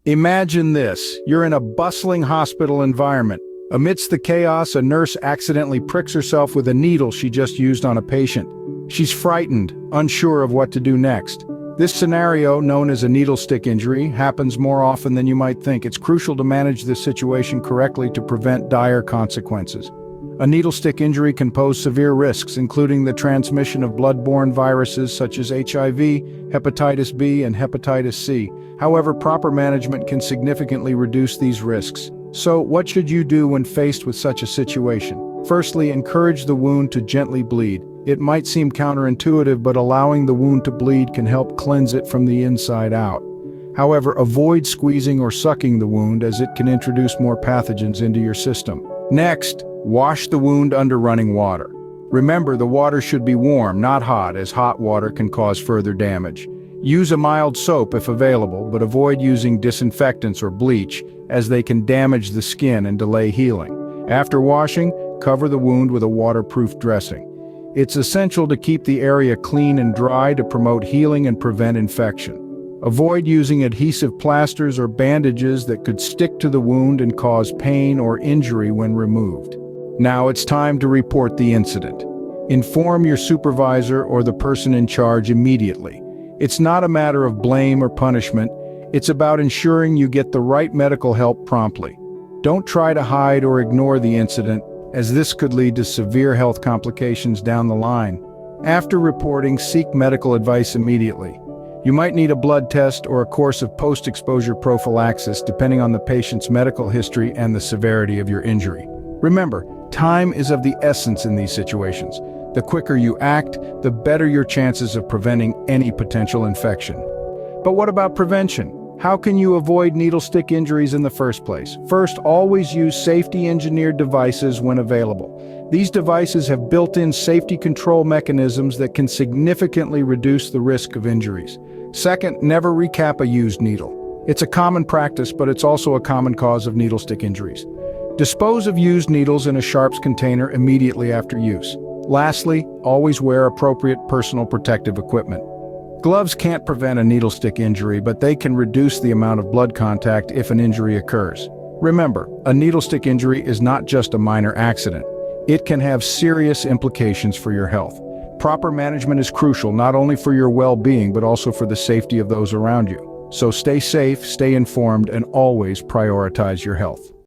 Imagine this. You're in a bustling hospital environment. Amidst the chaos, a nurse accidentally pricks herself with a needle she just used on a patient. She's frightened, unsure of what to do next. This scenario, known as a needle stick injury, happens more often than you might think. It's crucial to manage this situation correctly to prevent dire consequences. A needle stick injury can pose severe risks, including the transmission of bloodborne viruses such as HIV, hepatitis B, and hepatitis C. However, proper management can significantly reduce these risks. So, what should you do when faced with such a situation? Firstly, encourage the wound to gently bleed. It might seem counterintuitive, but allowing the wound to bleed can help cleanse it from the inside out. However, avoid squeezing or sucking the wound, as it can introduce more pathogens into your system. Next, wash the wound under running water. Remember, the water should be warm, not hot, as hot water can cause further damage. Use a mild soap if available, but avoid using disinfectants or bleach, as they can damage the skin and delay healing. After washing, cover the wound with a waterproof dressing. It's essential to keep the area clean and dry to promote healing and prevent infection. Avoid using adhesive plasters or bandages that could stick to the wound and cause pain or injury when removed. Now it's time to report the incident. Inform your supervisor or the person in charge immediately. It's not a matter of blame or punishment. It's about ensuring you get the right medical help promptly. Don't try to hide or ignore the incident, as this could lead to severe health complications down the line. After reporting, seek medical advice immediately. You might need a blood test or a course of post-exposure prophylaxis depending on the patient's medical history and the severity of your injury. Remember, time is of the essence in these situations. The quicker you act, the better your chances of preventing any potential infection. But what about prevention? How can you avoid needle stick injuries in the first place? First, always use safety-engineered devices when available. These devices have built-in safety control mechanisms that can significantly reduce the risk of injuries. Second, never recap a used needle. It's a common practice, but it's also a common cause of needle stick injuries. Dispose of used needles in a sharps container immediately after use. Lastly, always wear appropriate personal protective equipment. Gloves can't prevent a needle stick injury, but they can reduce the amount of blood contact if an injury occurs. Remember, a needle stick injury is not just a minor accident. It can have serious implications for your health. Proper management is crucial, not only for your well-being, but also for the safety of those around you. So stay safe, stay informed, and always prioritize your health.